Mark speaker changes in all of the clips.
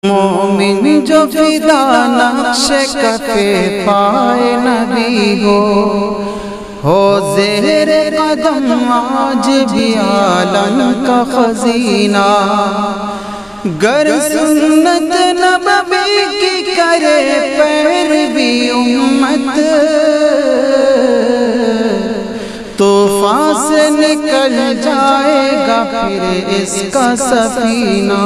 Speaker 1: مومن جو فدا نقش کفے پائے نبی ہو زیر قدم آج بھی عالم کا خزینہ، گر سنت نبوی کی کرے پیروی امت، طوفان سے نکل جائے گا پھر اس کا سفینہ،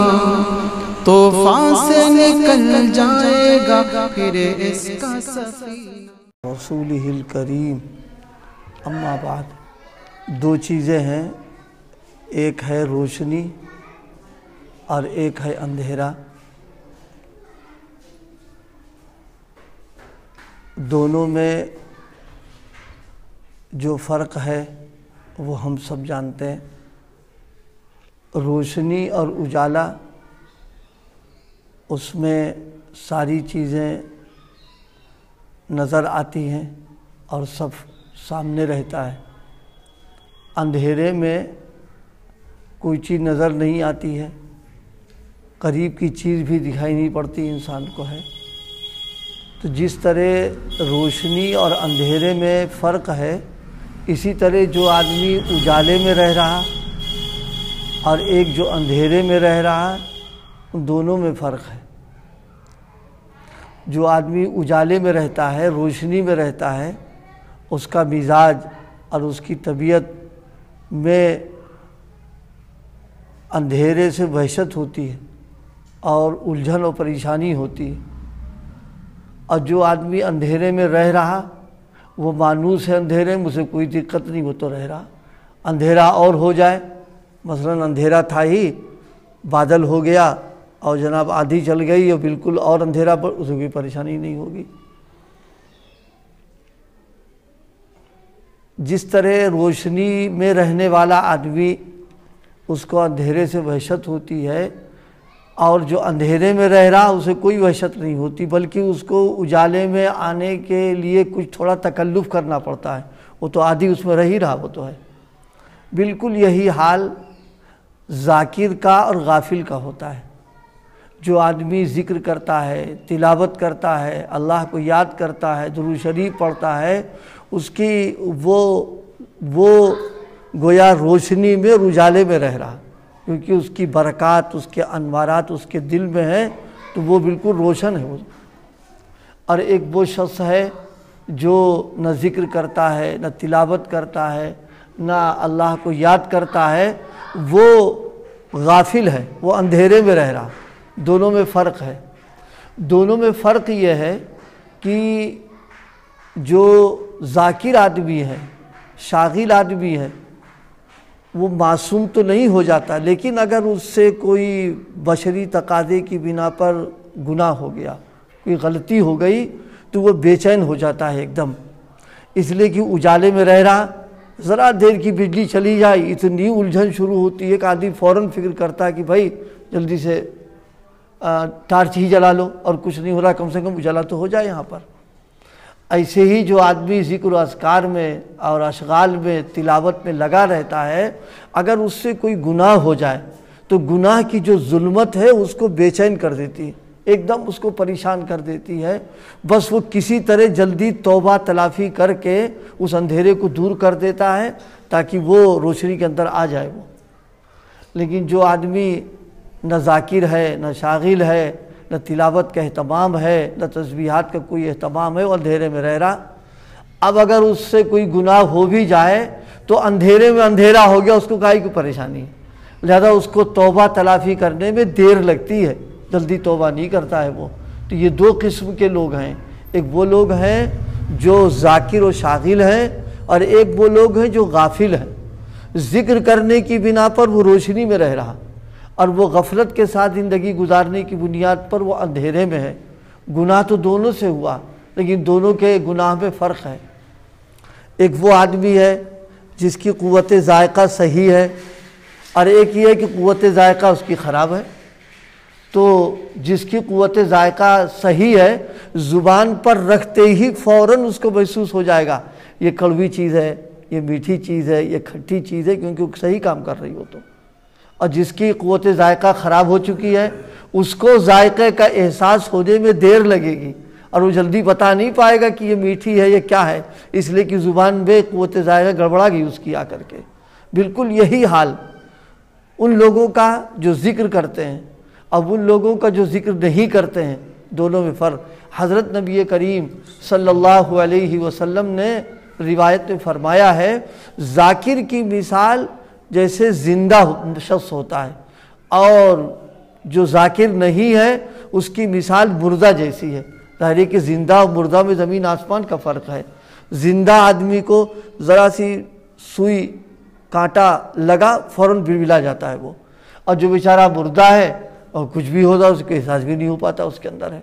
Speaker 1: طوفان سے نکل جائے گا پھر اس کا سفینہ۔
Speaker 2: رسولہ الکریم، اما بعد، دو چیزیں ہیں، ایک ہے روشنی اور ایک ہے اندھیرا۔ دونوں میں جو فرق ہے وہ ہم سب جانتے ہیں۔ روشنی اور اجالا، اس میں ساری چیزیں نظر آتی ہیں اور سب سامنے رہتا ہے۔ اندھیرے میں کوئی چیز نظر نہیں آتی ہے، قریب کی چیز بھی دکھائی نہیں پڑتی انسان کو ہے۔ تو جس طرح روشنی اور اندھیرے میں فرق ہے، اسی طرح جو آدمی اجالے میں رہ رہا اور ایک جو اندھیرے میں رہ رہا، ان دونوں میں فرق ہے۔ جو آدمی اجالے میں رہتا ہے، روشنی میں رہتا ہے، اس کا مزاج اور اس کی طبیعت میں اندھیرے سے وحشت ہوتی ہے اور الجھن اور پریشانی ہوتی ہے۔ اور جو آدمی اندھیرے میں رہ رہا، وہ مانوس ہے اندھیرے میں، اسے کوئی دقت نہیں، وہ تو رہ رہا۔ اندھیرا اور ہو جائے، مثلا اندھیرا تھا ہی، بادل ہو گیا اور جناب آندھی چل گئی اور بالکل اور اندھیرا پر، اسے کوئی پریشانی نہیں ہوگی۔ جس طرح روشنی میں رہنے والا آدمی، اس کو اندھیرے سے وحشت ہوتی ہے، اور جو اندھیرے میں رہ رہا اسے کوئی وحشت نہیں ہوتی، بلکہ اس کو اجالے میں آنے کے لیے کچھ تھوڑا تکلف کرنا پڑتا ہے، وہ تو عادی اس میں رہ ہی رہا، وہ تو ہے۔ بالکل یہی حال ذاکر کا اور غافل کا ہوتا ہے۔ جو آدمی ذکر کرتا ہے، تلاوت کرتا ہے، اللہ کو یاد کرتا ہے، درود شریف پڑھتا ہے، اس کی وہ گویا روشنی میں اور اجالے میں رہ رہا، کیونکہ اس کی برکات، اس کے انوارات اس کے دل میں ہیں، تو وہ بالکل روشن ہے۔ اور ایک وہ شخص ہے جو نہ ذکر کرتا ہے، نہ تلاوت کرتا ہے، نہ اللہ کو یاد کرتا ہے، وہ غافل ہے، وہ اندھیرے میں رہ رہا۔ دونوں میں فرق ہے۔ دونوں میں فرق یہ ہے کہ جو ذاکر آدمی ہے، شاغل آدمی ہے، وہ معصوم تو نہیں ہو جاتا، لیکن اگر اس سے کوئی بشری تقاضے کی بنا پر گناہ ہو گیا، کوئی غلطی ہو گئی، تو وہ بے چین ہو جاتا ہے ایک دم، اس لیے کہ اجالے میں رہ رہا، ذرا دیر کی بجلی چلی جائے اتنی الجھن شروع ہوتی ہے کہ آدمی فوراً فکر کرتا ہے کہ بھائی جلدی سے ٹارچ ہی جلا لو، اور کچھ نہیں ہو رہا، کم سے کم اجالا تو ہو جائے یہاں پر۔ ایسے ہی جو آدمی ذکر و اذکار میں اور اشغال میں، تلاوت میں لگا رہتا ہے، اگر اس سے کوئی گناہ ہو جائے تو گناہ کی جو ظلمت ہے اس کو بے چین کر دیتی ہے، ایک دم اس کو پریشان کر دیتی ہے۔ بس وہ کسی طرح جلدی توبہ تلافی کر کے اس اندھیرے کو دور کر دیتا ہے تاکہ وہ روشنی کے اندر آ جائے وہ۔ لیکن جو آدمی نہ ذاکر ہے، نہ شاغل ہے، نہ تلاوت کا اہتمام ہے، نہ تسبیحات کا کوئی اہتمام ہے، وہ اندھیرے میں رہ رہا۔ اب اگر اس سے کوئی گناہ ہو بھی جائے تو اندھیرے میں اندھیرا ہو گیا، اس کو کائی کوئی پریشانی ہے، لہذا اس کو توبہ تلافی کرنے میں دیر لگتی ہے، جلدی توبہ نہیں کرتا ہے وہ۔ تو یہ دو قسم کے لوگ ہیں، ایک وہ لوگ ہیں جو ذاکر و شاغل ہیں، اور ایک وہ لوگ ہیں جو غافل ہیں۔ ذکر کرنے کی بنا پر وہ روشنی میں رہ رہا، اور وہ غفلت کے ساتھ زندگی گزارنے کی بنیاد پر وہ اندھیرے میں ہے۔ گناہ تو دونوں سے ہوا، لیکن دونوں کے گناہ میں فرق ہے۔ ایک وہ آدمی ہے جس کی قوت ذائقہ صحیح ہے، اور ایک یہ ہے کہ قوت ذائقہ اس کی خراب ہے۔ تو جس کی قوت ذائقہ صحیح ہے، زبان پر رکھتے ہی فوراً اس کو محسوس ہو جائے گا یہ کڑوی چیز ہے، یہ میٹھی چیز ہے، یہ کھٹی چیز ہے، کیونکہ وہ صحیح کام کر رہی ہو تو۔ اور جس کی قوت ذائقہ خراب ہو چکی ہے اس کو ذائقے کا احساس ہونے میں دیر لگے گی اور وہ جلدی بتا نہیں پائے گا کہ یہ میٹھی ہے یہ کیا ہے، اس لیے کہ زبان میں قوت ذائقہ گڑبڑا گئی اس کی آ کر کے۔ بالکل یہی حال ان لوگوں کا جو ذکر کرتے ہیں اب ان لوگوں کا جو ذکر نہیں کرتے ہیں، دونوں میں فرق۔ حضرت نبی کریم صلی اللہ علیہ وسلم نے روایت میں فرمایا ہے، ذاکر کی مثال جیسے زندہ شخص ہوتا ہے اور جو ذاکر نہیں ہے اس کی مثال مردہ جیسی ہے۔ ظاہر ہے کہ زندہ اور مردہ میں زمین آسمان کا فرق ہے۔ زندہ آدمی کو ذرا سی سوئی کانٹا لگا فوراً بلبلا جاتا ہے وہ، اور جو بیچارہ مردہ ہے اور کچھ بھی ہوتا اس کے احساس بھی نہیں ہو پاتا اس کے اندر ہے۔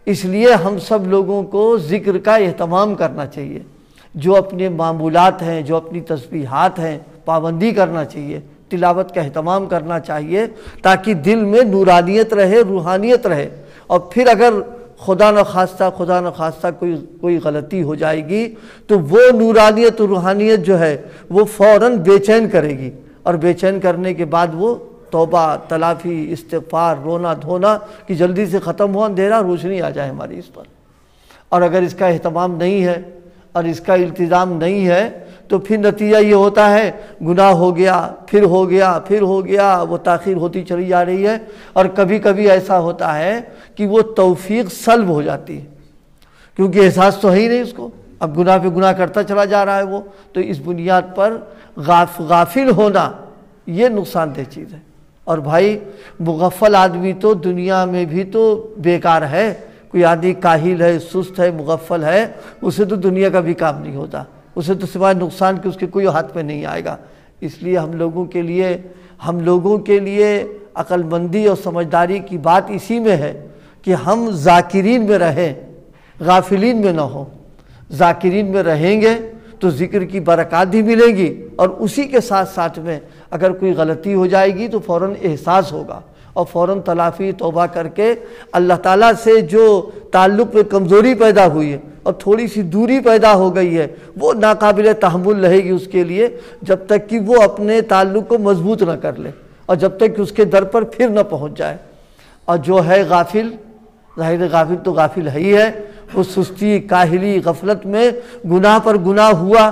Speaker 2: اس لیے ہم سب لوگوں کو ذکر کا اہتمام کرنا چاہیے، جو اپنے معمولات ہیں، جو اپنی تسبیحات ہیں، پابندی کرنا چاہیے، تلاوت کا اہتمام کرنا چاہیے تاکہ دل میں نورانیت رہے، روحانیت رہے۔ اور پھر اگر خدا نخواستہ کوئی غلطی ہو جائے گی تو وہ نورانیت و روحانیت جو ہے وہ فوراً بے چین کرے گی، اور بے چین کرنے کے بعد وہ توبہ، تلافی، استغفار، رونا دھونا کہ جلدی سے ختم ہو اندھیرا، روشنی آ جائے ہماری اس پر۔ اور اگر اس کا اہتمام نہیں ہے اور اس کا التزام نہیں ہے تو پھر نتیجہ یہ ہوتا ہے گناہ ہو گیا، پھر ہو گیا، پھر ہو گیا، وہ تاخیر ہوتی چلی جا رہی ہے۔ اور کبھی کبھی ایسا ہوتا ہے کہ وہ توفیق سلب ہو جاتی ہے کیونکہ احساس تو ہے ہی نہیں اس کو، اب گناہ پہ گناہ کرتا چلا جا رہا ہے وہ۔ تو اس بنیاد پر غافل ہونا یہ نقصان دہ چیز ہے۔ اور بھائی مغفل آدمی تو دنیا میں بھی تو بیکار ہے۔ کوئی آدمی کاہل ہے، سست ہے، مغفل ہے، اسے تو دنیا کا بھی کام نہیں ہوتا، اسے تو سوائے نقصان کے اس کے کوئی ہاتھ پہ نہیں آئے گا۔ اس لیے ہم لوگوں کے لیے عقل مندی اور سمجھداری کی بات اسی میں ہے کہ ہم ذاکرین میں رہیں، غافلین میں نہ ہوں۔ ذاکرین میں رہیں گے تو ذکر کی برکات بھی ملیں گی، اور اسی کے ساتھ ساتھ میں اگر کوئی غلطی ہو جائے گی تو فوراً احساس ہوگا اور فوراً تلافی توبہ کر کے اللہ تعالیٰ سے جو تعلق میں کمزوری پیدا ہوئی ہے اور تھوڑی سی دوری پیدا ہو گئی ہے وہ ناقابل تحمل رہے گی اس کے لیے، جب تک کہ وہ اپنے تعلق کو مضبوط نہ کر لے اور جب تک کہ اس کے در پر پھر نہ پہنچ جائے۔ اور جو ہے غافل، ظاہر غافل تو غافل ہے ہی ہے، وہ سستی، کاہلی، غفلت میں گناہ پر گناہ ہوا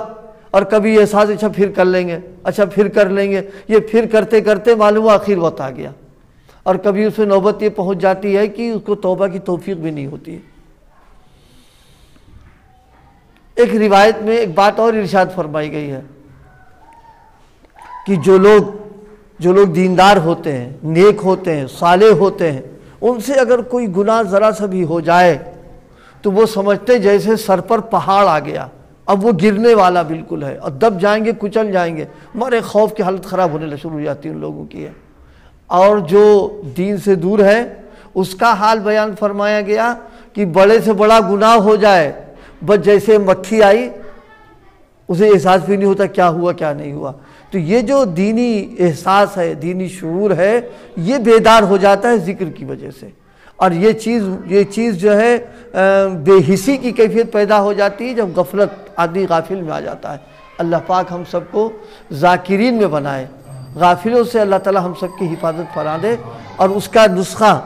Speaker 2: اور کبھی احساس اچھا پھر کر لیں گے، اچھا پھر کر لیں گے، یہ پھر کرتے کرتے معلوم ہوا آخر وقت آ گیا، اور کبھی اس میں نوبت یہ پہنچ جاتی ہے کہ اس کو توبہ کی توفیق بھی نہیں ہوتی ہے۔ ایک روایت میں ایک بات اور ارشاد فرمائی گئی ہے کہ جو لوگ دیندار ہوتے ہیں، نیک ہوتے ہیں، صالح ہوتے ہیں، ان سے اگر کوئی گناہ ذرا سا بھی ہو جائے تو وہ سمجھتے جیسے سر پر پہاڑ آ گیا، اب وہ گرنے والا بالکل ہے اور دب جائیں گے، کچل جائیں گے، مارے خوف کی حالت خراب ہونے شروع ہو جاتی ہے ان لوگوں کی ہے۔ اور جو دین سے دور ہے اس کا حال بیان فرمایا گیا کہ بڑے سے بڑا گناہ ہو جائے بس جیسے مکھی آئی اسے احساس بھی نہیں ہوتا کیا ہوا کیا نہیں ہوا۔ تو یہ جو دینی احساس ہے، دینی شعور ہے، یہ بیدار ہو جاتا ہے ذکر کی وجہ سے، اور یہ چیز جو ہے بے حسی کی کیفیت پیدا ہو جاتی ہے جب غفلت آدمی غافل میں آ جاتا ہے۔ اللہ پاک ہم سب کو ذاکرین میں بنائے، غافلوں سے اللہ تعالی ہم سب کی حفاظت فرما دے، اور اس کا نسخہ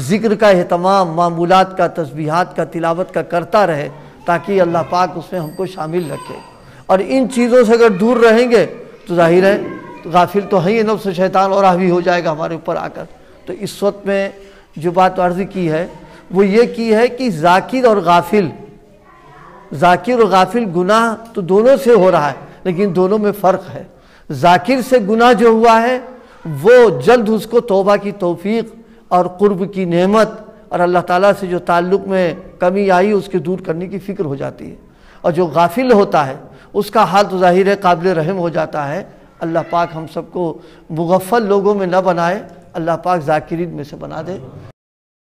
Speaker 2: ذکر کا اہتمام، معمولات کا، تسبیحات کا، تلاوت کا کرتا رہے تاکہ اللہ پاک اس میں ہم کو شامل رکھے۔ اور ان چیزوں سے اگر دور رہیں گے تو ظاہر ہے غافل تو ہے ہی، نفس شیطان اور حاوی ہو جائے گا ہمارے اوپر آ کر۔ تو اس وقت میں جو بات عرض کی ہے وہ یہ کی ہے کہ ذاکر اور غافل گناہ تو دونوں سے ہو رہا ہے، لیکن دونوں میں فرق ہے۔ ذاکر سے گناہ جو ہوا ہے وہ جلد اس کو توبہ کی توفیق اور قرب کی نعمت اور اللہ تعالیٰ سے جو تعلق میں کمی آئی اس کے دور کرنے کی فکر ہو جاتی ہے، اور جو غافل ہوتا ہے اس کا حال تو ظاہر ہے قابل رحم ہو جاتا ہے۔ اللہ پاک ہم سب کو مغفل لوگوں میں نہ بنائے، اللہ پاک ذاکرین میں سے بنا دے۔